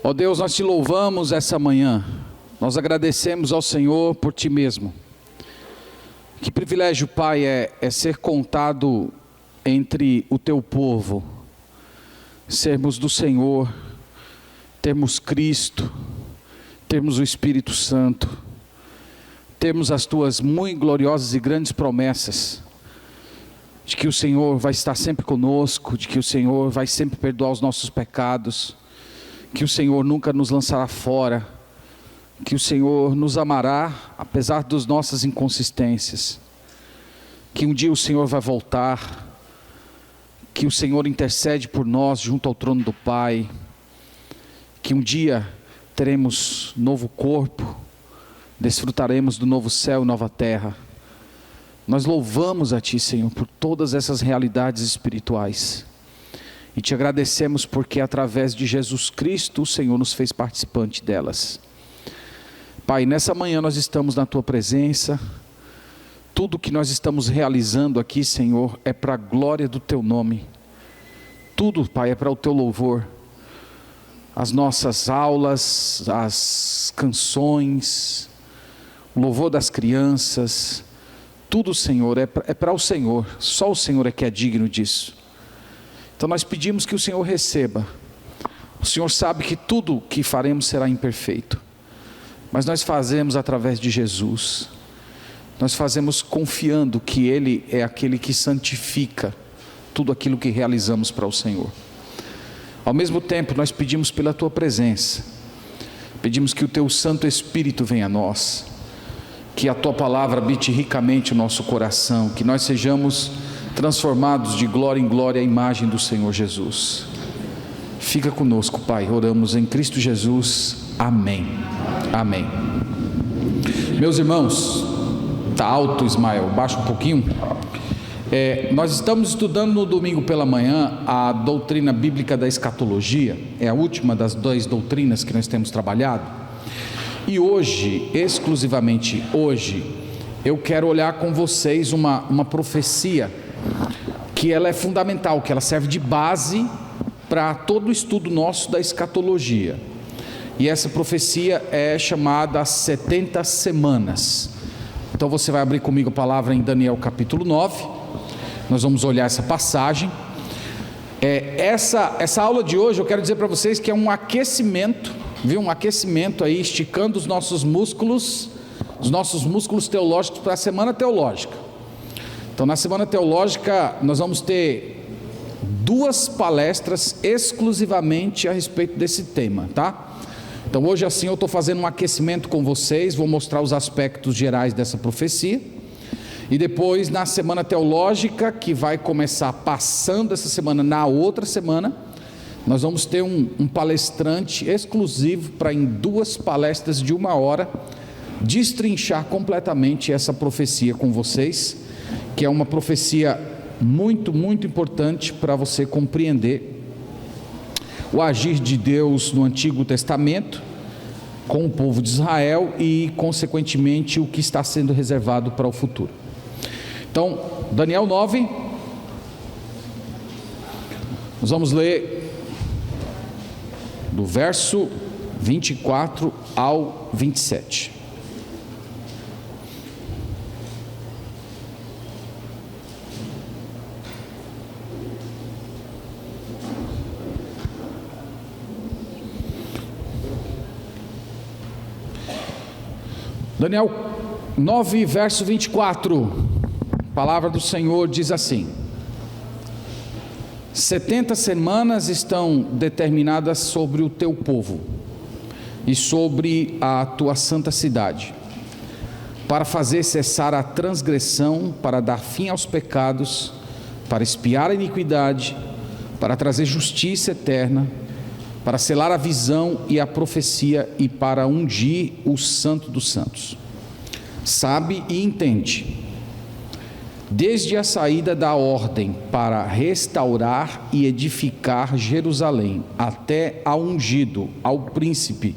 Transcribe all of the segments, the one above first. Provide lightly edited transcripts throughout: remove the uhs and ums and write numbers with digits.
Ó Deus, nós te louvamos essa manhã, nós agradecemos ao Senhor por ti mesmo. Que privilégio, Pai, é ser contado entre o teu povo, sermos do Senhor, termos Cristo, termos o Espírito Santo, termos as tuas muito gloriosas e grandes promessas, de que o Senhor vai estar sempre conosco, de que o Senhor vai sempre perdoar os nossos pecados, que o Senhor nunca nos lançará fora, que o Senhor nos amará, apesar das nossas inconsistências, que um dia o Senhor vai voltar, que o Senhor intercede por nós junto ao trono do Pai, que um dia teremos novo corpo, desfrutaremos do novo céu e nova terra. Nós louvamos a Ti, Senhor, por todas essas realidades espirituais, e te agradecemos porque através de Jesus Cristo o Senhor nos fez participante delas. Pai, nessa manhã nós estamos na Tua presença, tudo que nós estamos realizando aqui, Senhor, é para a glória do Teu nome, tudo, Pai, é para o Teu louvor, as nossas aulas, as canções, o louvor das crianças, tudo, Senhor, é para o Senhor, só o Senhor é que é digno disso. Então nós pedimos que o Senhor receba. O Senhor sabe que tudo que faremos será imperfeito, mas nós fazemos através de Jesus, nós fazemos confiando que Ele é aquele que santifica tudo aquilo que realizamos para o Senhor. Ao mesmo tempo nós pedimos pela Tua presença, pedimos que o Teu Santo Espírito venha a nós, que a Tua palavra habite ricamente o nosso coração, que nós sejamos transformados de glória em glória à imagem do Senhor Jesus. Fica conosco, Pai, oramos em Cristo Jesus, amém, amém. Meus irmãos, está alto, Ismael, baixa um pouquinho. Nós estamos estudando no domingo pela manhã a doutrina bíblica da escatologia, é a última das 2 doutrinas que nós temos trabalhado, e hoje, exclusivamente hoje, eu quero olhar com vocês uma profecia, que ela é fundamental, que ela serve de base para todo o estudo nosso da escatologia, e essa profecia é chamada as 70 semanas. Então você vai abrir comigo a palavra em Daniel capítulo 9, nós vamos olhar essa passagem. Essa aula de hoje eu quero dizer para vocês que é um aquecimento, viu? Um aquecimento aí, esticando os nossos músculos teológicos para a semana teológica. Então na semana teológica nós vamos ter 2 palestras exclusivamente a respeito desse tema, tá? Então hoje assim eu estou fazendo um aquecimento com vocês, vou mostrar os aspectos gerais dessa profecia, e depois na semana teológica, que vai começar passando essa semana, na outra semana, nós vamos ter um palestrante exclusivo para em 2 palestras de 1 hora, destrinchar completamente essa profecia com vocês, que é uma profecia muito, muito importante para você compreender o agir de Deus no Antigo Testamento com o povo de Israel e consequentemente o que está sendo reservado para o futuro. Então, Daniel 9, nós vamos ler do verso 24 ao 27. Daniel 9, verso 24, a palavra do Senhor diz assim: 70 semanas estão determinadas sobre o teu povo e sobre a tua santa cidade, para fazer cessar a transgressão, para dar fim aos pecados, para expiar a iniquidade, para trazer justiça eterna, para selar a visão e a profecia e para ungir o Santo dos Santos. Sabe e entende, desde a saída da ordem para restaurar e edificar Jerusalém, até ao ungido, ao príncipe,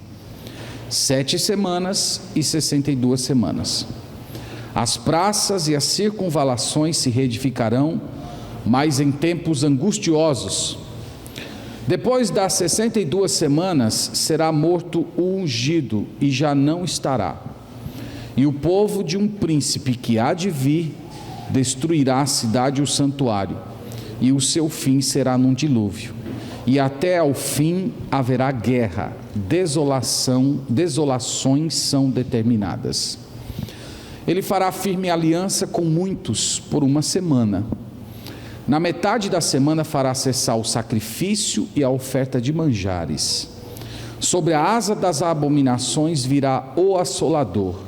7 semanas e 62 semanas. As praças e as circunvalações se reedificarão, mas em tempos angustiosos. Depois das 62 semanas, será morto o ungido, e já não estará. E o povo de um príncipe que há de vir destruirá a cidade e o santuário, e o seu fim será num dilúvio. E até ao fim haverá guerra, desolações são determinadas. Ele fará firme aliança com muitos por uma semana. Na metade da semana fará cessar o sacrifício e a oferta de manjares. Sobre a asa das abominações virá o assolador,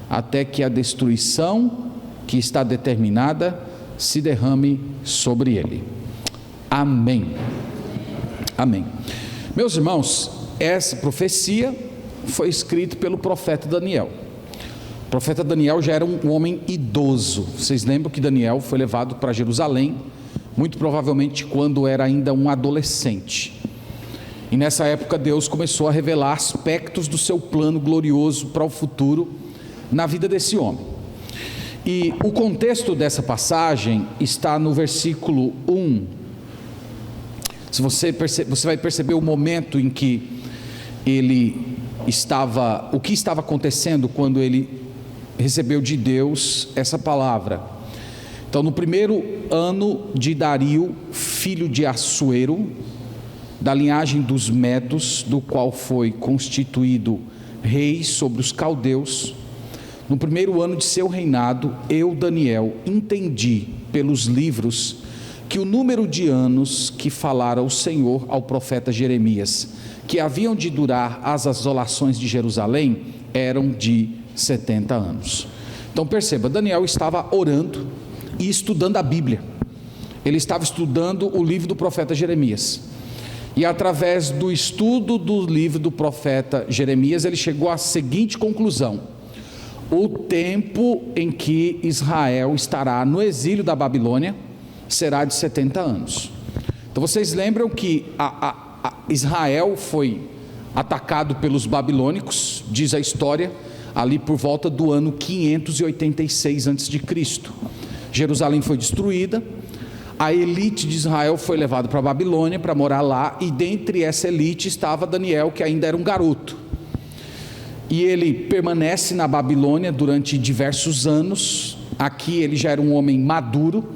até que a destruição que está determinada se derrame sobre ele. Amém. Amém. Meus irmãos, essa profecia foi escrita pelo profeta Daniel. O profeta Daniel já era um homem idoso. Vocês lembram que Daniel foi levado para Jerusalém, muito provavelmente quando era ainda um adolescente. E nessa época Deus começou a revelar aspectos do seu plano glorioso para o futuro na vida desse homem. E o contexto dessa passagem está no versículo 1. Você vai perceber o momento em que o que estava acontecendo quando ele recebeu de Deus essa palavra. Então, no primeiro ano de Dario, filho de Assuero, da linhagem dos Medos, do qual foi constituído rei sobre os caldeus, no primeiro ano de seu reinado, eu, Daniel, entendi pelos livros que o número de anos que falara o Senhor ao profeta Jeremias, que haviam de durar as asolações de Jerusalém, eram de 70 anos. Então perceba, Daniel estava orando e estudando a Bíblia. Ele estava estudando o livro do profeta Jeremias. E através do estudo do livro do profeta Jeremias, ele chegou à seguinte conclusão: o tempo em que Israel estará no exílio da Babilônia será de 70 anos. Então vocês lembram que Israel foi atacado pelos babilônicos, diz a história, ali por volta do ano 586 a.C. Jerusalém foi destruída, a elite de Israel foi levada para a Babilônia para morar lá, e dentre essa elite estava Daniel, que ainda era um garoto. E ele permanece na Babilônia durante diversos anos. Aqui ele já era um homem maduro,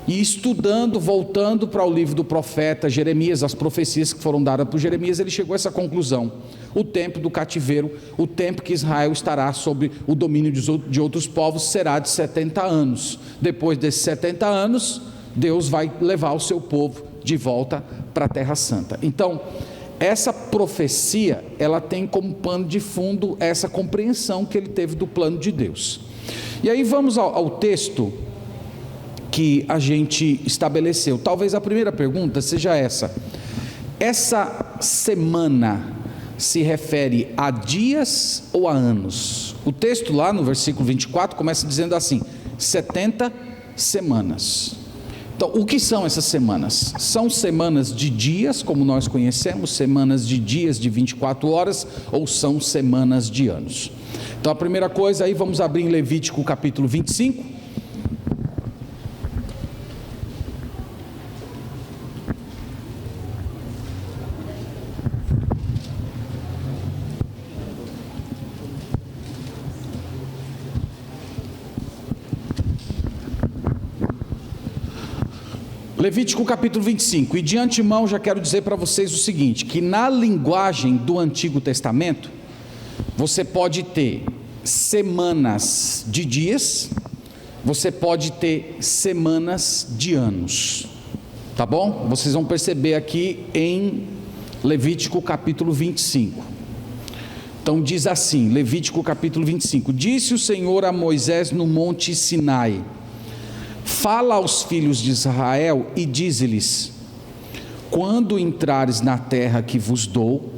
e estudando, voltando para o livro do profeta Jeremias, as profecias que foram dadas por Jeremias, ele chegou a essa conclusão: o tempo do cativeiro, o tempo que Israel estará sob o domínio de outros povos, será de 70 anos. Depois desses 70 anos, Deus vai levar o seu povo de volta para a Terra Santa. Então, essa profecia, ela tem como pano de fundo essa compreensão que ele teve do plano de Deus. E aí vamos ao texto que a gente estabeleceu. Talvez a primeira pergunta seja essa: essa semana se refere a dias ou a anos? O texto lá no versículo 24 começa dizendo assim: 70 semanas. Então, o que são essas semanas? São semanas de dias, como nós conhecemos, semanas de dias de 24 horas, ou são semanas de anos? Então, a primeira coisa aí, vamos abrir em Levítico capítulo 25. Levítico capítulo 25, e de antemão já quero dizer para vocês o seguinte, que na linguagem do Antigo Testamento, você pode ter semanas de dias, você pode ter semanas de anos, tá bom? Vocês vão perceber aqui em Levítico capítulo 25, então diz assim, Levítico capítulo 25, disse o Senhor a Moisés no monte Sinai: fala aos filhos de Israel e dize-lhes: quando entrares na terra que vos dou,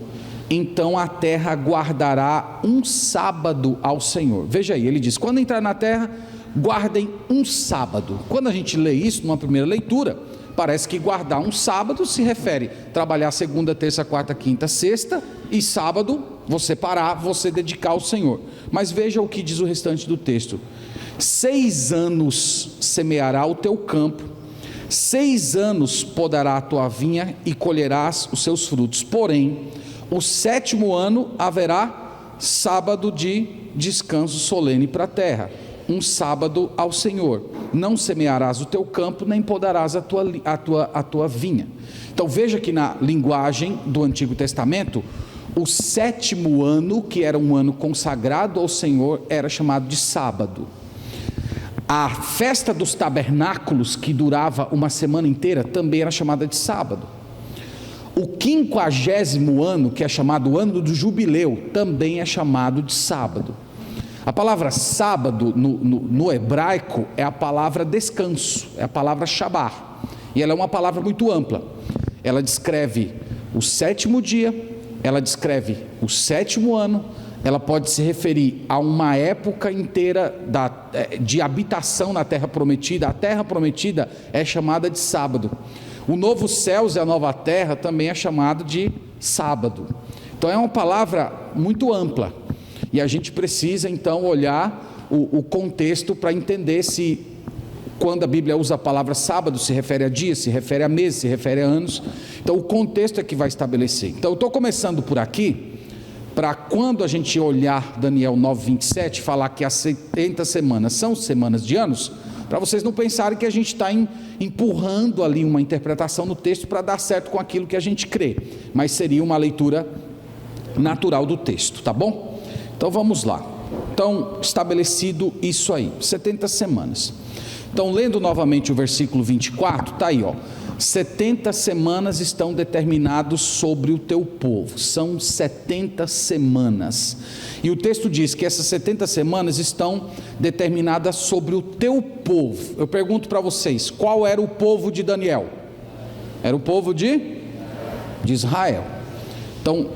então a terra guardará um sábado ao Senhor. Veja aí, ele diz: quando entrar na terra, guardem um sábado. Quando a gente lê isso numa primeira leitura, parece que guardar um sábado se refere a trabalhar segunda, terça, quarta, quinta, sexta, e sábado você parar, você dedicar ao Senhor. Mas veja o que diz o restante do texto: 6 anos semeará o teu campo, 6 anos podará a tua vinha e colherás os seus frutos. Porém, o 7º ano haverá sábado de descanso solene para a terra, um sábado ao Senhor. Não semearás o teu campo, nem podarás a tua vinha. Então veja que na linguagem do Antigo Testamento, o 7º ano, que era um ano consagrado ao Senhor, era chamado de sábado. A festa dos tabernáculos, que durava uma semana inteira, também era chamada de sábado. O 50º ano, que é chamado o ano do jubileu, também é chamado de sábado. A palavra sábado no hebraico é a palavra descanso, é a palavra shabá, e ela é uma palavra muito ampla. Ela descreve o 7º dia, ela descreve o 7º ano, ela pode se referir a uma época inteira de habitação na terra prometida. A terra prometida é chamada de sábado. O novo céus e a nova terra também é chamado de sábado. Então é uma palavra muito ampla, e a gente precisa então olhar o contexto para entender se, quando a Bíblia usa a palavra sábado, se refere a dias, se refere a meses, se refere a anos. Então o contexto é que vai estabelecer. Então eu estou começando por aqui, para quando a gente olhar Daniel 9:27, falar que as 70 semanas são semanas de anos, para vocês não pensarem que a gente está empurrando ali uma interpretação no texto para dar certo com aquilo que a gente crê, mas seria uma leitura natural do texto, tá bom? Então vamos lá. Então, estabelecido isso aí, 70 semanas. Então, lendo novamente o versículo 24, está aí, ó. 70 semanas estão determinados sobre o teu povo, são 70 semanas, e o texto diz que essas 70 semanas estão determinadas sobre o teu povo. Eu pergunto para vocês, qual era o povo de Daniel? Era o povo de Israel. Então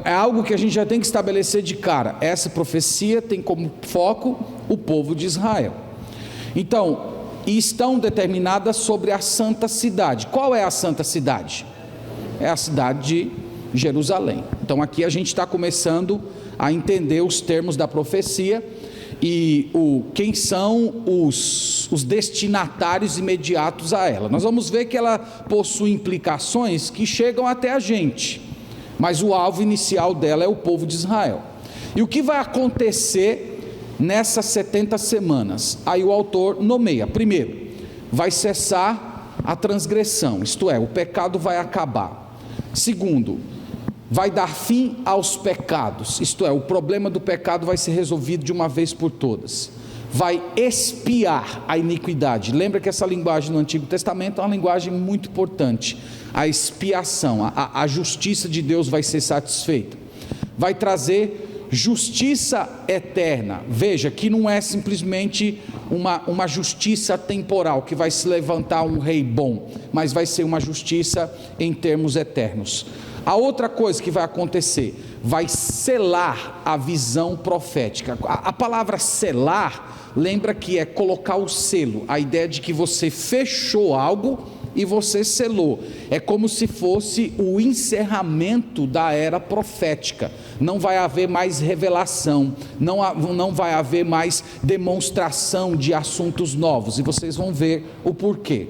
é algo que a gente já tem que estabelecer de cara. Essa profecia tem como foco o povo de Israel. Então, e estão determinadas sobre a santa cidade. Qual é a santa cidade? É a cidade de Jerusalém. Então aqui a gente está começando a entender os termos da profecia e quem são os destinatários imediatos a ela. Nós vamos ver que ela possui implicações que chegam até a gente, mas o alvo inicial dela é o povo de Israel. E o que vai acontecer nessas 70 semanas? Aí o autor nomeia: primeiro, vai cessar a transgressão, isto é, o pecado vai acabar. Segundo, vai dar fim aos pecados, isto é, o problema do pecado vai ser resolvido de uma vez por todas. Vai expiar a iniquidade. Lembra que essa linguagem no Antigo Testamento é uma linguagem muito importante. A expiação, a justiça de Deus vai ser satisfeita. Vai trazer justiça eterna. Veja que não é simplesmente uma justiça temporal, que vai se levantar um rei bom, mas vai ser uma justiça em termos eternos. A outra coisa que vai acontecer, vai selar a visão profética. A palavra selar, lembra que é colocar o selo, a ideia de que você fechou algo e você selou. É como se fosse o encerramento da era profética. Não vai haver mais revelação, não vai haver mais demonstração de assuntos novos, e vocês vão ver o porquê.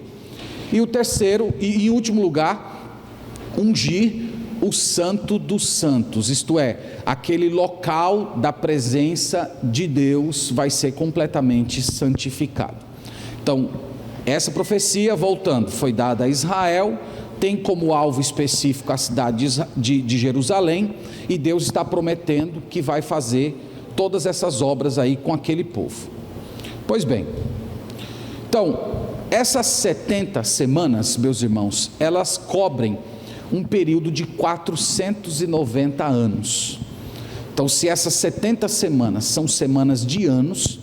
E o terceiro e em último lugar, ungir o santo dos santos, isto é, aquele local da presença de Deus vai ser completamente santificado. Então, essa profecia, voltando, foi dada a Israel, tem como alvo específico a cidade de Jerusalém, e Deus está prometendo que vai fazer todas essas obras aí com aquele povo. Pois bem, então, essas 70 semanas, meus irmãos, elas cobrem um período de 490 anos. Então, se essas 70 semanas são semanas de anos,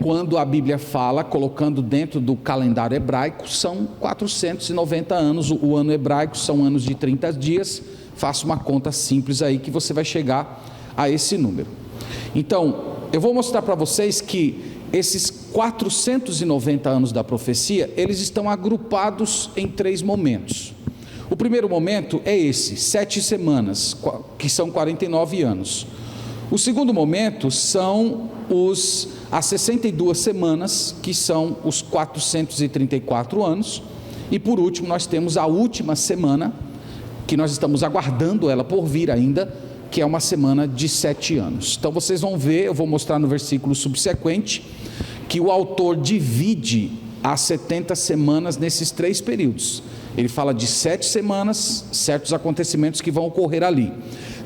quando a Bíblia fala, colocando dentro do calendário hebraico, são 490 anos. O ano hebraico são anos de 30 dias. Faça uma conta simples aí que você vai chegar a esse número. Então, eu vou mostrar para vocês que esses 490 anos da profecia, eles estão agrupados em 3 momentos. O primeiro momento é esse, 7 semanas, que são 49 anos. O segundo momento são as 62 semanas, que são os 434 anos, e por último nós temos a última semana, que nós estamos aguardando ela por vir ainda, que é uma semana de 7 anos. Então vocês vão ver, eu vou mostrar no versículo subsequente, que o autor divide as 70 semanas nesses 3 períodos. Ele fala de 7 semanas, certos acontecimentos que vão ocorrer ali.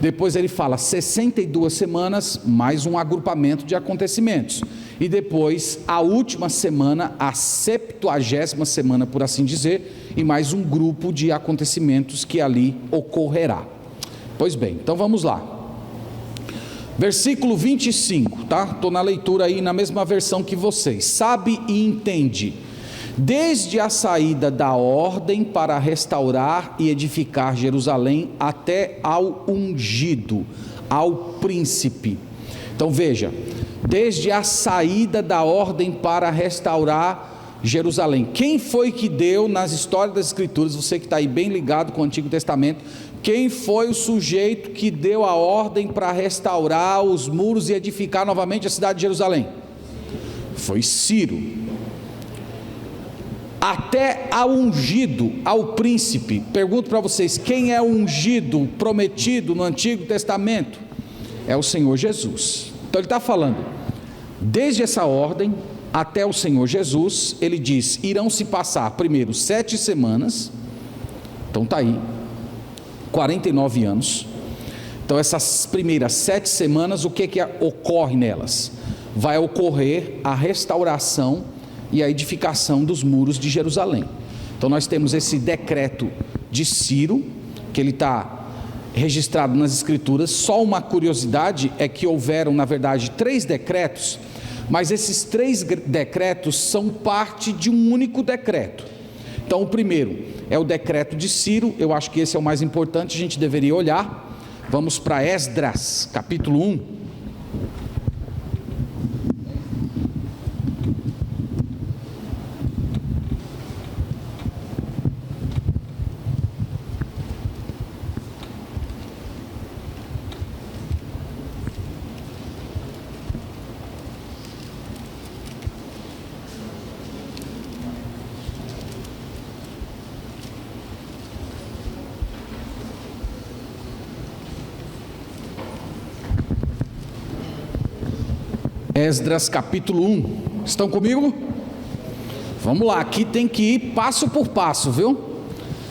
Depois ele fala 62 semanas, mais um agrupamento de acontecimentos. E depois a última semana, a 70ª semana, por assim dizer, e mais um grupo de acontecimentos que ali ocorrerá. Pois bem, então vamos lá. Versículo 25, tá? Estou na leitura aí na mesma versão que vocês. Sabe e entende, desde a saída da ordem para restaurar e edificar Jerusalém até ao ungido, ao príncipe. Então veja, desde a saída da ordem para restaurar Jerusalém. Quem foi que deu nas histórias das Escrituras, você que está aí bem ligado com o Antigo Testamento, quem foi o sujeito que deu a ordem para restaurar os muros e edificar novamente a cidade de Jerusalém? Foi Ciro. Até ao ungido, ao príncipe. Pergunto para vocês, quem é o ungido prometido no Antigo Testamento? É o Senhor Jesus. Então ele está falando, desde essa ordem até o Senhor Jesus, ele diz, irão se passar primeiro 7 semanas, então está aí, 49 anos. Então essas primeiras 7 semanas, o que ocorre nelas? Vai ocorrer a restauração e a edificação dos muros de Jerusalém. Então nós temos esse decreto de Ciro, que ele está registrado nas Escrituras. Só uma curiosidade é que houveram, na verdade, 3 decretos, mas esses 3 decretos são parte de um único decreto. Então o primeiro é o decreto de Ciro, eu acho que esse é o mais importante, a gente deveria olhar. Vamos para Esdras, capítulo 1. Esdras capítulo 1, estão comigo? Vamos lá, aqui tem que ir passo por passo, viu?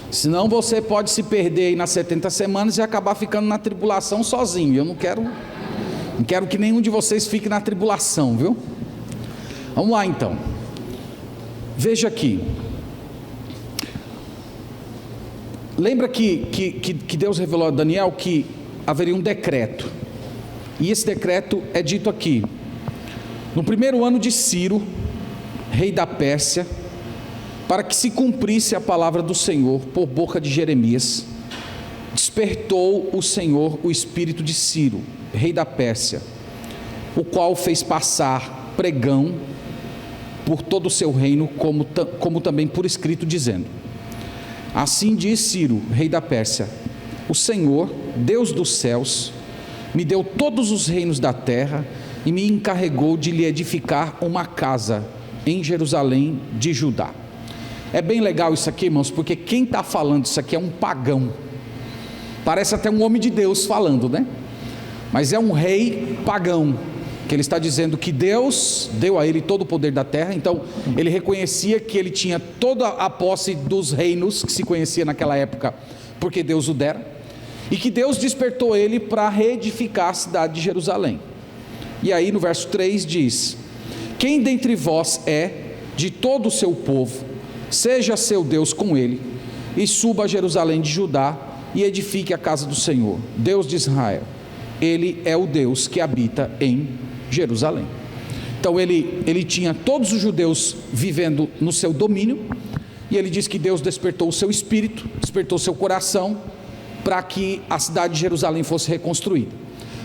Senão você pode se perder aí nas 70 semanas e acabar ficando na tribulação sozinho. Eu não quero que nenhum de vocês fique na tribulação, viu? Vamos lá então. Veja aqui. Lembra que Deus revelou a Daniel que haveria um decreto. E esse decreto é dito aqui. No primeiro ano de Ciro, rei da Pérsia, para que se cumprisse a palavra do Senhor por boca de Jeremias, despertou o Senhor o espírito de Ciro, rei da Pérsia, o qual fez passar pregão por todo o seu reino, como também por escrito, dizendo: assim diz Ciro, rei da Pérsia: o Senhor, Deus dos céus, me deu todos os reinos da terra e me encarregou de lhe edificar uma casa em Jerusalém de Judá. É bem legal isso aqui, irmãos, porque quem está falando isso aqui é um pagão. Parece até um homem de Deus falando, né? Mas é um rei pagão, que ele está dizendo que Deus deu a ele todo o poder da terra. Então ele reconhecia que ele tinha toda a posse dos reinos que se conhecia naquela época, porque Deus o dera, e que Deus despertou ele para reedificar a cidade de Jerusalém. E aí no verso 3 diz: quem dentre vós é de todo o seu povo, seja seu Deus com ele, e suba a Jerusalém de Judá e edifique a casa do Senhor, Deus de Israel. Ele é o Deus que habita em Jerusalém. Então ele tinha todos os judeus vivendo no seu domínio, e ele diz que Deus despertou o seu espírito, despertou o seu coração, para que a cidade de Jerusalém fosse reconstruída.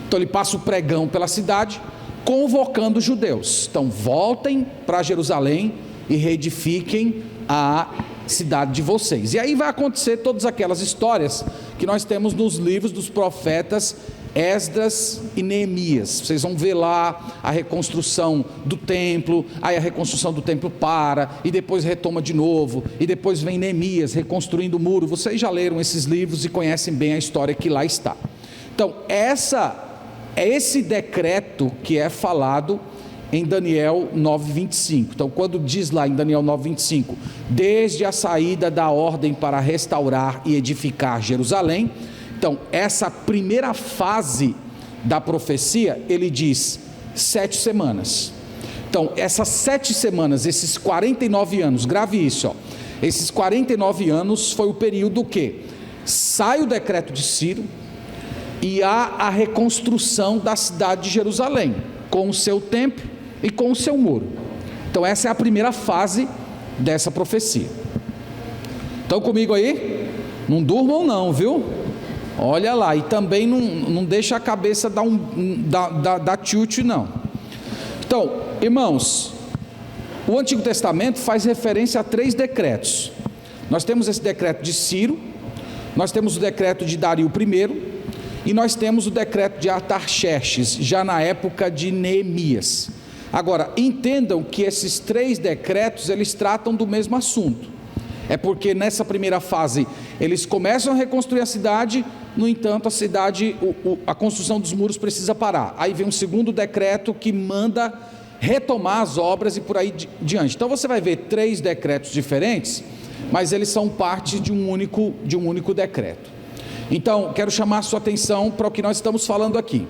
Então ele passa o pregão pela cidade, convocando os judeus. Então voltem para Jerusalém e reedifiquem a cidade de vocês. E aí vai acontecer todas aquelas histórias que nós temos nos livros dos profetas Esdras e Neemias. Vocês vão ver lá a reconstrução do templo, aí a reconstrução do templo para, e depois retoma de novo, e depois vem Neemias reconstruindo o muro. Vocês já leram esses livros e conhecem bem a história que lá está. Então, esse decreto que é falado em Daniel 9:25. Então, quando diz lá em Daniel 9:25, desde a saída da ordem para restaurar e edificar Jerusalém, então, essa primeira fase da profecia, ele diz 7 semanas. Então, essas 7 semanas, esses 49 anos, grave isso, ó, esses 49 anos foi o período que sai o decreto de Ciro e há a reconstrução da cidade de Jerusalém, com o seu templo e com o seu muro. Então, essa é a primeira fase dessa profecia. Estão comigo aí? Não durmam não, viu? Olha lá, e também não deixa a cabeça dar tilt não. Então, irmãos, o Antigo Testamento faz referência a 3 decretos. Nós temos esse decreto de Ciro, nós temos o decreto de Dario I, e nós temos o decreto de Artaxerxes, já na época de Neemias. Agora, entendam que esses 3 decretos, eles tratam do mesmo assunto. É porque nessa primeira fase, eles começam a reconstruir a cidade, no entanto, a cidade, a construção dos muros precisa parar. Aí vem um segundo decreto que manda retomar as obras e por aí diante. Então você vai ver 3 decretos diferentes, mas eles são parte de um único decreto. Então, quero chamar a sua atenção para o que nós estamos falando aqui.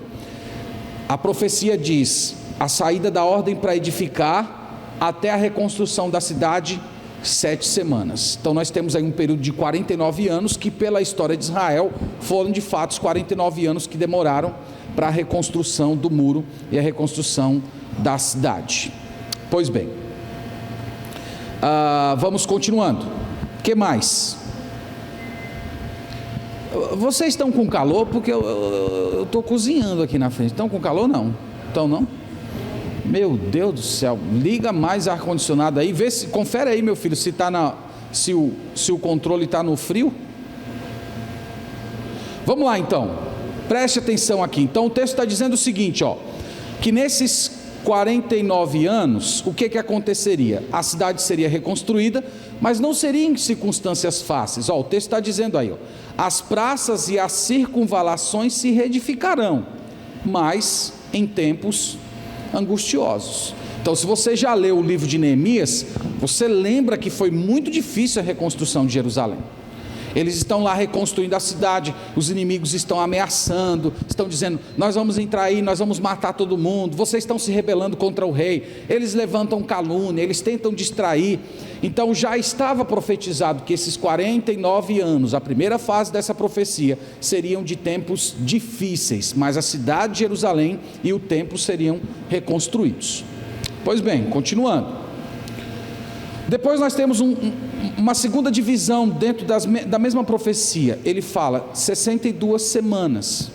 A profecia diz: a saída da ordem para edificar até a reconstrução da cidade, 7 semanas. Então nós temos aí um período de 49 anos, que pela história de Israel, foram de fato os 49 anos que demoraram para a reconstrução do muro e a reconstrução da cidade. Pois bem, vamos continuando. O que mais? Vocês estão com calor? Porque eu estou cozinhando aqui na frente. Estão com calor? Não. Estão não? Meu Deus do céu, liga mais ar-condicionado aí, confere aí, meu filho, se o controle está no frio. Vamos lá então, preste atenção aqui. Então o texto está dizendo o seguinte, ó, que nesses 49 anos, o que aconteceria? A cidade seria reconstruída, mas não seria em circunstâncias fáceis. Ó, o texto está dizendo aí, ó, as praças e as circunvalações se reedificarão, mas em tempos angustiosos. Então, se você já leu o livro de Neemias, você lembra que foi muito difícil a reconstrução de Jerusalém. Eles estão lá reconstruindo a cidade, os inimigos estão ameaçando, estão dizendo: nós vamos entrar aí, nós vamos matar todo mundo, vocês estão se rebelando contra o rei. Eles levantam calúnia, eles tentam distrair. Então já estava profetizado que esses 49 anos, a primeira fase dessa profecia, seriam de tempos difíceis, mas a cidade de Jerusalém e o templo seriam reconstruídos. Pois bem, continuando. Depois nós temos uma segunda divisão dentro da mesma profecia. Ele fala 62 semanas,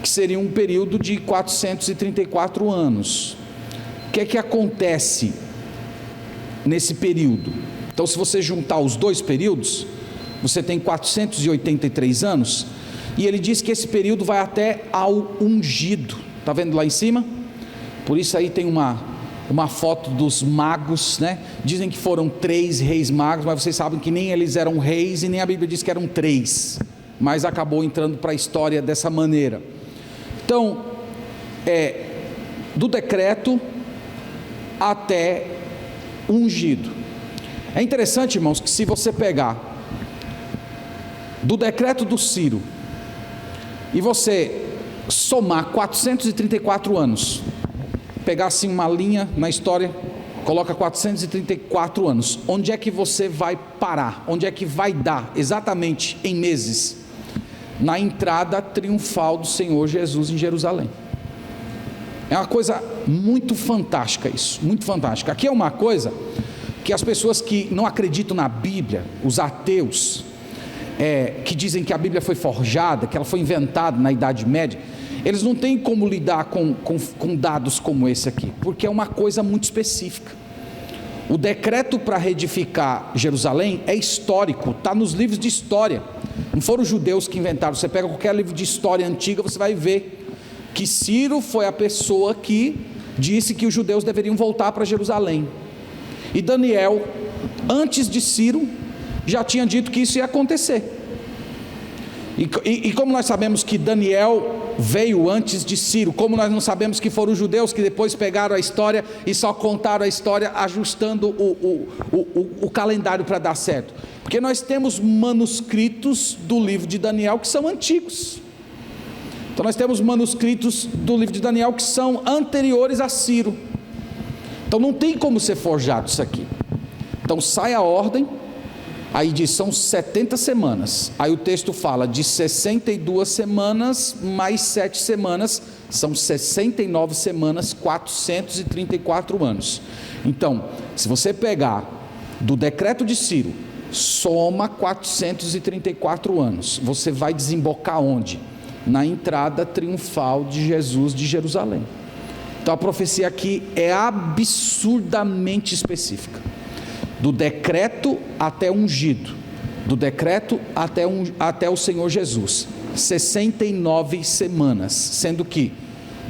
que seria um período de 434 anos. O que é que acontece nesse período? Então, se você juntar os 2 períodos, você tem 483 anos, e ele diz que esse período vai até ao ungido. Está vendo lá em cima? Por isso aí tem uma foto dos magos, né? Dizem que foram 3 reis magos, mas vocês sabem que nem eles eram reis e nem a Bíblia diz que eram 3, mas acabou entrando para a história dessa maneira. Então, do decreto até ungido. É interessante, irmãos, que se você pegar do decreto do Ciro e você somar 434 anos, pegar assim uma linha na história, coloca 434 anos, onde é que você vai parar? Onde é que vai dar exatamente em meses? Na entrada triunfal do Senhor Jesus em Jerusalém. É uma coisa muito fantástica isso, muito fantástica. Aqui é uma coisa que as pessoas que não acreditam na Bíblia, os ateus, que dizem que a Bíblia foi forjada, que ela foi inventada na Idade Média, eles não têm como lidar com dados como esse aqui, porque é uma coisa muito específica. O decreto para reedificar Jerusalém é histórico, está nos livros de história. Não foram os judeus que inventaram. Você pega qualquer livro de história antiga, você vai ver que Ciro foi a pessoa que disse que os judeus deveriam voltar para Jerusalém. E Daniel, antes de Ciro, já tinha dito que isso ia acontecer. E como nós sabemos que Daniel veio antes de Ciro, como nós não sabemos que foram os judeus que depois pegaram a história e só contaram a história ajustando o calendário para dar certo? Porque nós temos manuscritos do livro de Daniel que são antigos. Então nós temos manuscritos do livro de Daniel que são anteriores a Ciro. Então não tem como ser forjado isso aqui. Então sai a ordem. Aí diz, são 70 semanas, aí o texto fala de 62 semanas, mais 7 semanas, são 69 semanas, 434 anos. Então, se você pegar do decreto de Ciro, soma 434 anos, você vai desembocar onde? Na entrada triunfal de Jesus de Jerusalém. Então a profecia aqui é absurdamente específica. Do decreto até ungido, do decreto até o Senhor Jesus, 69 semanas, sendo que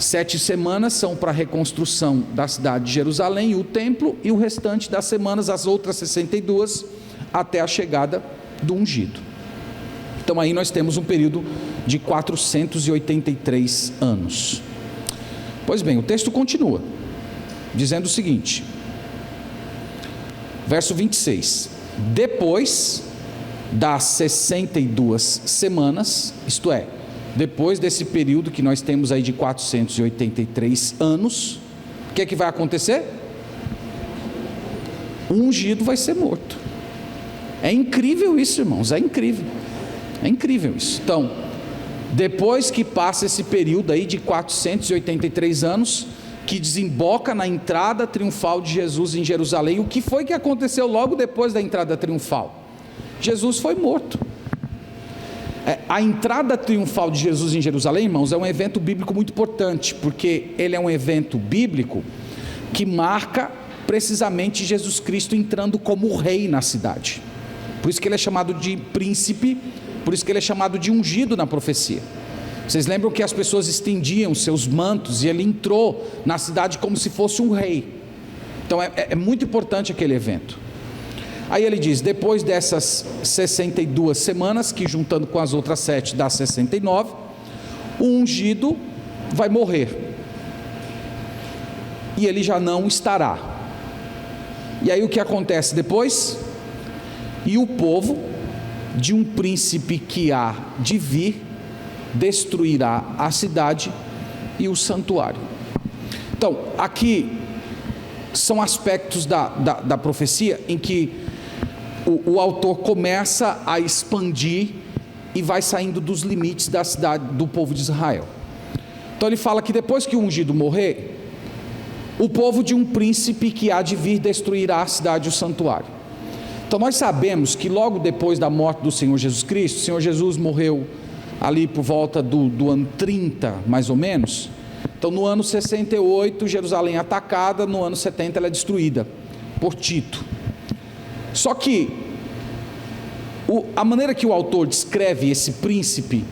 7 semanas são para a reconstrução da cidade de Jerusalém e o templo, e o restante das semanas, as outras 62, até a chegada do ungido. Então aí nós temos um período de 483 anos. Pois bem, o texto continua, dizendo o seguinte... Verso 26, depois das 62 semanas, isto é, depois desse período que nós temos aí de 483 anos, o que é que vai acontecer? O ungido vai ser morto. É incrível isso, irmãos, é incrível isso. Então, depois que passa esse período aí de 483 anos, que desemboca na entrada triunfal de Jesus em Jerusalém. O que foi que aconteceu logo depois da entrada triunfal? Jesus foi morto. A entrada triunfal de Jesus em Jerusalém, irmãos, é um evento bíblico muito importante, porque ele é um evento bíblico que marca precisamente Jesus Cristo entrando como rei na cidade. Por isso que ele é chamado de príncipe, por isso que ele é chamado de ungido na profecia. Vocês lembram que as pessoas estendiam seus mantos e ele entrou na cidade como se fosse um rei. Então é muito importante aquele evento. Aí ele diz, depois dessas 62 semanas, que juntando com as outras 7 dá 69, o ungido vai morrer. E ele já não estará. E aí o que acontece depois? E o povo de um príncipe que há de vir, destruirá a cidade e o santuário. Então, aqui são aspectos da profecia em que o autor começa a expandir e vai saindo dos limites da cidade do povo de Israel. Então ele fala que depois que o ungido morrer, o povo de um príncipe que há de vir destruirá a cidade e o santuário. Então nós sabemos que logo depois da morte do Senhor Jesus Cristo, o Senhor Jesus morreu ali por volta do ano 30, mais ou menos. Então no ano 68, Jerusalém é atacada, no ano 70 ela é destruída por Tito. Só que a maneira que o autor descreve esse príncipe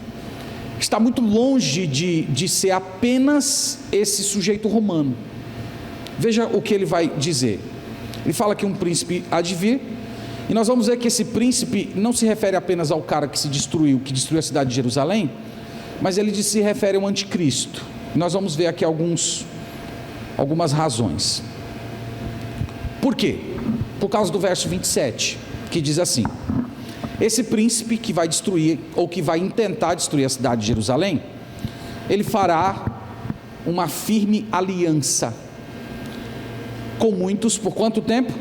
está muito longe de ser apenas esse sujeito romano. Veja o que ele vai dizer. Ele fala que um príncipe há de vir, e nós vamos ver que esse príncipe não se refere apenas ao cara que destruiu a cidade de Jerusalém, mas ele se refere ao anticristo. Nós vamos ver aqui algumas razões. Por quê? Por causa do verso 27, que diz assim: esse príncipe que vai destruir, ou que vai intentar destruir a cidade de Jerusalém, ele fará uma firme aliança com muitos, por quanto tempo?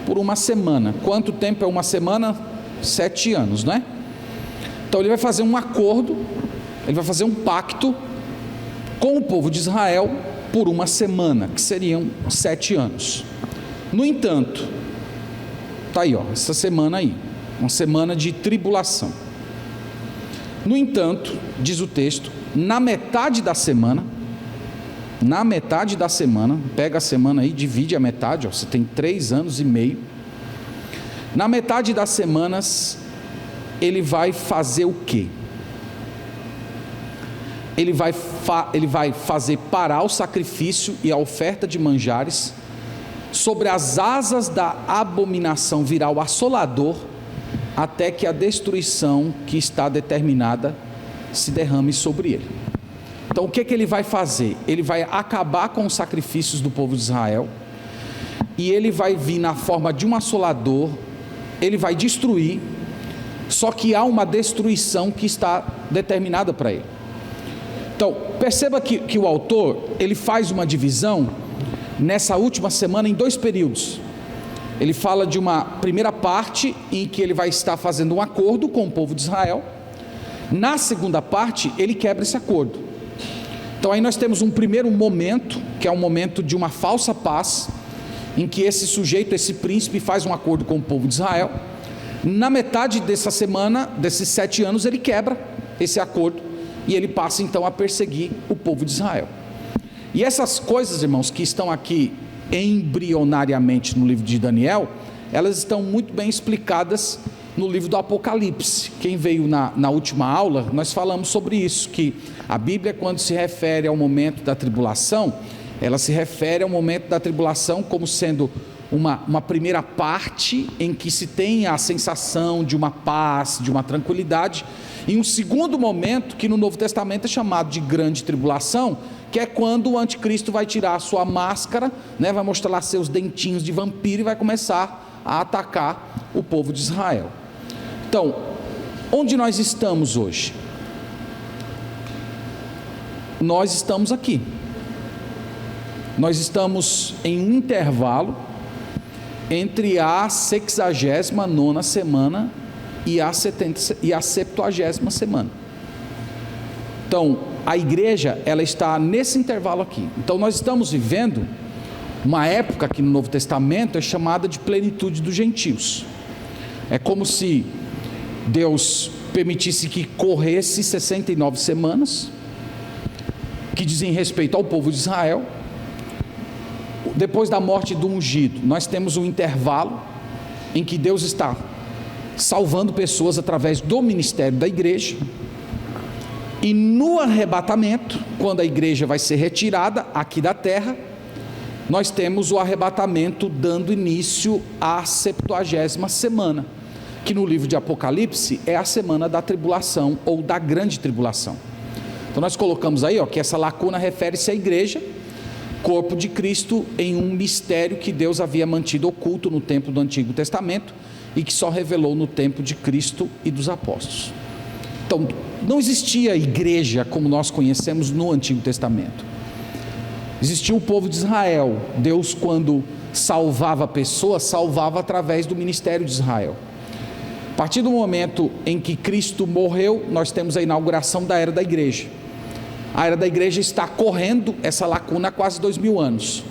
Por uma semana. Quanto tempo é uma semana? 7 anos, não é? Então ele vai fazer um acordo, ele vai fazer um pacto com o povo de Israel por uma semana, que seriam 7 anos. No entanto, está aí, essa semana aí, uma semana de tribulação. No entanto, diz o texto, na metade da semana, na metade da semana, pega a semana aí, divide a metade, ó, você tem 3 anos e meio. Na metade das semanas, ele vai fazer o quê? Ele vai fazer parar o sacrifício e a oferta de manjares. Sobre as asas da abominação virá o assolador, até que a destruição que está determinada se derrame sobre ele. Então o que ele vai fazer? Ele vai acabar com os sacrifícios do povo de Israel, e ele vai vir na forma de um assolador, ele vai destruir, só que há uma destruição que está determinada para ele. Então perceba que o autor, ele faz uma divisão nessa última semana em 2 períodos. Ele fala de uma primeira parte em que ele vai estar fazendo um acordo com o povo de Israel. Na segunda parte, ele quebra esse acordo. Então aí nós temos um primeiro momento, que é um momento de uma falsa paz, em que esse sujeito, esse príncipe, faz um acordo com o povo de Israel. Na metade dessa semana, desses 7 anos, ele quebra esse acordo, e ele passa então a perseguir o povo de Israel. E essas coisas, irmãos, que estão aqui embrionariamente no livro de Daniel, elas estão muito bem explicadas no livro do Apocalipse. Quem veio na última aula, nós falamos sobre isso, que a Bíblia, quando se refere ao momento da tribulação, ela se refere ao momento da tribulação como sendo uma primeira parte em que se tem a sensação de uma paz, de uma tranquilidade, e um segundo momento que no Novo Testamento é chamado de grande tribulação, que é quando o anticristo vai tirar a sua máscara, né, vai mostrar lá seus dentinhos de vampiro e vai começar a atacar o povo de Israel. Então, onde nós estamos hoje? Nós estamos aqui. Nós estamos em um intervalo entre a 69ª semana e a 70ª semana. Então, a igreja, ela está nesse intervalo aqui. Então nós estamos vivendo uma época que no Novo Testamento é chamada de plenitude dos gentios. É como se Deus permitisse que corresse 69 semanas, que dizem respeito ao povo de Israel. Depois da morte do ungido, nós temos um intervalo em que Deus está salvando pessoas através do ministério da igreja. E no arrebatamento, quando a igreja vai ser retirada aqui da terra, nós temos o arrebatamento dando início à 70ª semana, que no livro de Apocalipse é a semana da tribulação ou da grande tribulação. Então nós colocamos aí, que essa lacuna refere-se à igreja, corpo de Cristo, em um mistério que Deus havia mantido oculto no tempo do Antigo Testamento e que só revelou no tempo de Cristo e dos apóstolos. Então, não existia igreja como nós conhecemos no Antigo Testamento. Existia o povo de Israel. Deus, quando salvava pessoas, salvava através do ministério de Israel. A partir do momento em que Cristo morreu, nós temos a inauguração da era da igreja. A era da igreja está correndo essa lacuna há quase 2000 anos.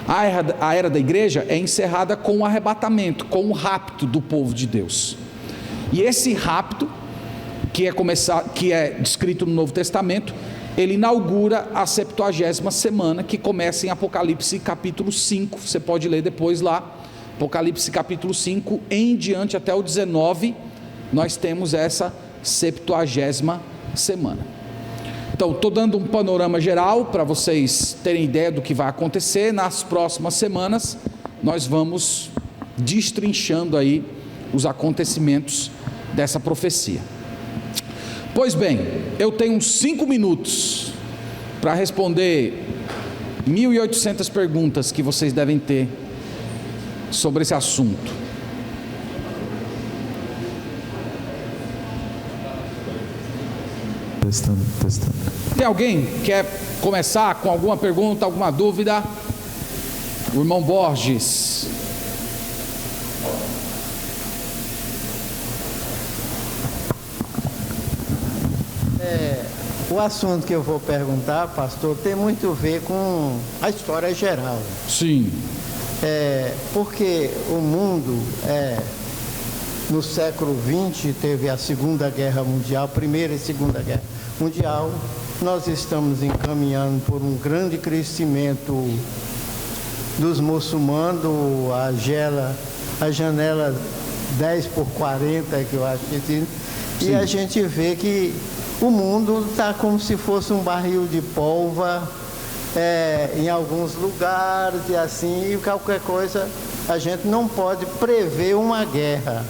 A era da igreja é encerrada com o arrebatamento, com o rapto do povo de Deus. E esse rapto, que é descrito no Novo Testamento, ele inaugura a 70ª semana, que começa em Apocalipse capítulo 5, você pode ler depois lá, Apocalipse capítulo 5, em diante até o 19, nós temos essa 70ª semana. Então, estou dando um panorama geral, para vocês terem ideia do que vai acontecer. Nas próximas semanas, nós vamos destrinchando aí os acontecimentos dessa profecia. Pois bem, eu tenho 5 minutos para responder 1.800 perguntas que vocês devem ter sobre esse assunto. Testando. Tem alguém que quer começar com alguma pergunta, alguma dúvida? O irmão Borges. O assunto que eu vou perguntar, pastor, tem muito a ver com a história geral. Sim. Porque o mundo, no século XX, teve a Segunda Guerra Mundial, Primeira e Segunda Guerra Mundial. nós estamos encaminhando por um grande crescimento dos muçulmanos, a janela 10x40, que eu acho que tem, e a gente vê que o mundo está como se fosse um barril de pólvora em alguns lugares e assim, e qualquer coisa, a gente não pode prever uma guerra,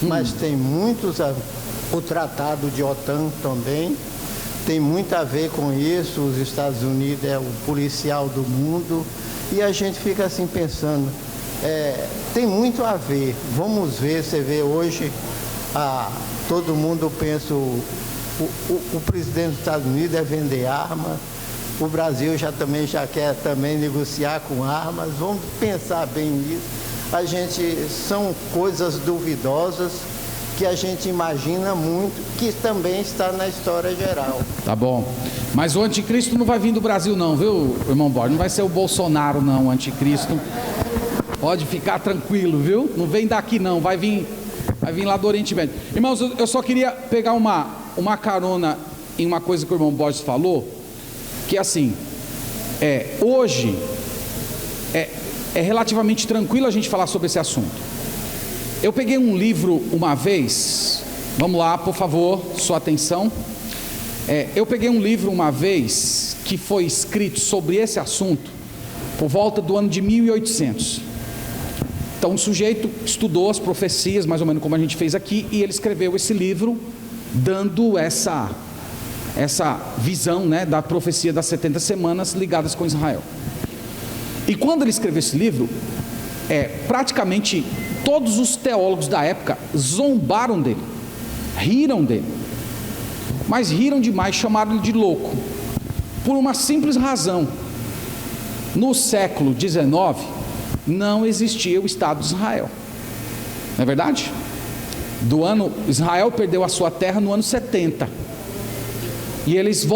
mas tem muitos, o tratado de OTAN também, tem muito a ver com isso. Os Estados Unidos é o policial do mundo, e a gente fica assim pensando, tem muito a ver. Vamos ver, você vê hoje, todo mundo pensa, o presidente dos Estados Unidos é vender armas, o Brasil também já quer também negociar com armas. Vamos pensar bem nisso. São coisas duvidosas que a gente imagina muito, que também está na história geral. Tá bom. Mas o anticristo não vai vir do Brasil não, viu, irmão Borges? Não vai ser o Bolsonaro não, o anticristo. Pode ficar tranquilo, viu? Não vem daqui não, vai vir lá do Oriente Médio. Irmãos, eu só queria pegar uma carona em uma coisa que o irmão Borges falou, que assim, hoje é relativamente tranquilo a gente falar sobre esse assunto. Eu peguei um livro uma vez, vamos lá, por favor, sua atenção. Eu peguei um livro uma vez que foi escrito sobre esse assunto por volta do ano de 1800. Então um sujeito estudou as profecias, mais ou menos como a gente fez aqui, e ele escreveu esse livro dando essa visão, né, da profecia das 70 semanas ligadas com Israel. E quando ele escreveu esse livro, praticamente todos os teólogos da época zombaram dele, riram dele, mas riram demais, chamaram ele de louco, por uma simples razão: no século XIX não existia o Estado de Israel, não é verdade? Israel perdeu a sua terra no ano 70, e eles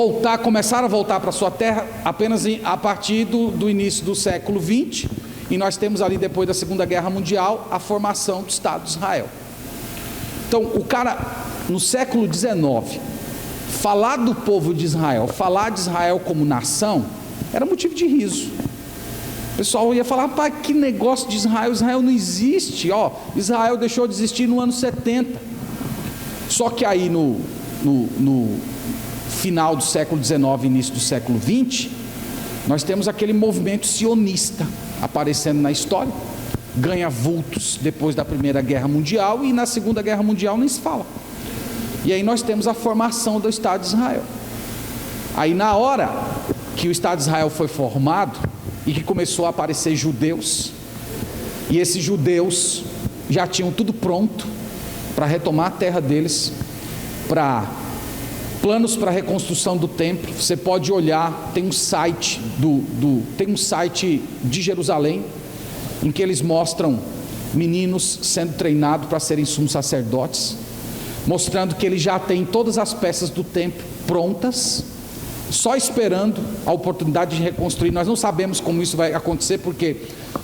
começaram a voltar para a sua terra apenas a partir do início do século XX. E nós temos ali, depois da Segunda Guerra Mundial, a formação do Estado de Israel. Então, o cara, no século XIX, falar do povo de Israel, falar de Israel como nação, era motivo de riso. O pessoal ia falar: pai, que negócio de Israel, Israel não existe, Israel deixou de existir no ano 70. Só que aí no final do século XIX, início do século XX, nós temos aquele movimento sionista aparecendo na história, ganha vultos depois da Primeira Guerra Mundial, e na Segunda Guerra Mundial nem se fala. E aí nós temos a formação do Estado de Israel. Aí na hora que o Estado de Israel foi formado e que começou a aparecer judeus, e esses judeus já tinham tudo pronto para retomar a terra deles, para planos para a reconstrução do templo. Você pode olhar, tem um site de Jerusalém, em que eles mostram meninos sendo treinados para serem sumos sacerdotes, mostrando que eles já têm todas as peças do templo prontas, só esperando a oportunidade de reconstruir. Nós não sabemos como isso vai acontecer, porque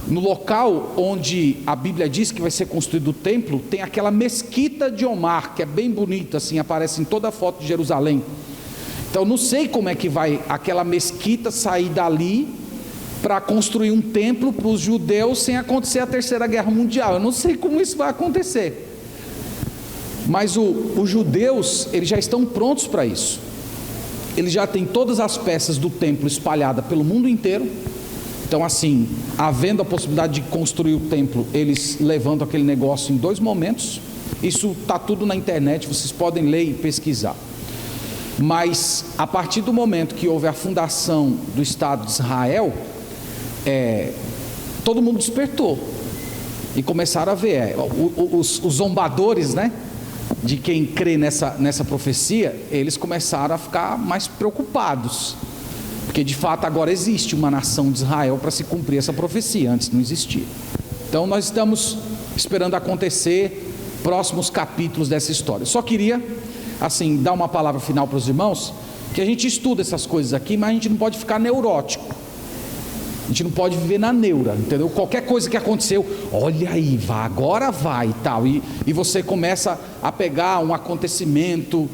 no local onde a Bíblia diz que vai ser construído o templo, tem aquela mesquita de Omar, que é bem bonita, assim, aparece em toda a foto de Jerusalém. Então não sei como é que vai aquela mesquita sair dali para construir um templo para os judeus sem acontecer a Terceira Guerra Mundial. Eu não sei como isso vai acontecer, mas os judeus, eles já estão prontos para isso. Eles já têm todas as peças do templo espalhadas pelo mundo inteiro. Então, assim, havendo a possibilidade de construir o templo, eles levantam aquele negócio em 2 momentos. Isso está tudo na internet, vocês podem ler e pesquisar. Mas a partir do momento que houve a fundação do Estado de Israel, todo mundo despertou e começaram a ver os zombadores, né, de quem crê nessa profecia. Eles começaram a ficar mais preocupados, porque de fato agora existe uma nação de Israel para se cumprir essa profecia, antes não existia. Então nós estamos esperando acontecer próximos capítulos dessa história. Só queria, assim, dar uma palavra final para os irmãos, que a gente estuda essas coisas aqui, mas a gente não pode ficar neurótico, a gente não pode viver na neura, entendeu? Qualquer coisa que aconteceu, olha aí, agora vai e tal, e você começa a pegar um acontecimento,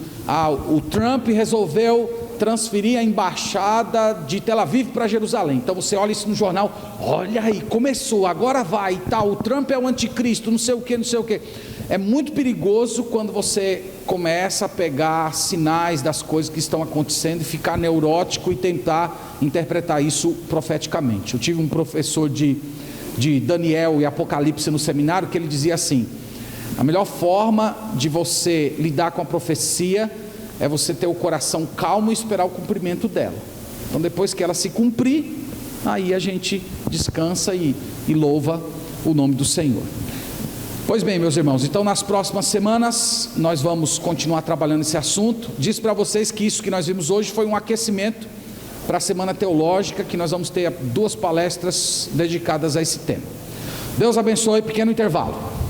o Trump resolveu transferir a embaixada de Tel Aviv para Jerusalém. Então você olha isso no jornal, olha aí, começou, agora vai, tal, o Trump é o anticristo, não sei o que, não sei o que. É muito perigoso quando você começa a pegar sinais das coisas que estão acontecendo e ficar neurótico e tentar interpretar isso profeticamente. Eu tive um professor de Daniel e Apocalipse no seminário que ele dizia assim: a melhor forma de você lidar com a profecia é você ter o coração calmo e esperar o cumprimento dela. Então depois que ela se cumprir, aí a gente descansa e louva o nome do Senhor. Pois bem, meus irmãos, então nas próximas semanas nós vamos continuar trabalhando esse assunto. Disse para vocês que isso que nós vimos hoje foi um aquecimento para a Semana Teológica, que nós vamos ter 2 palestras dedicadas a esse tema. Deus abençoe, pequeno intervalo.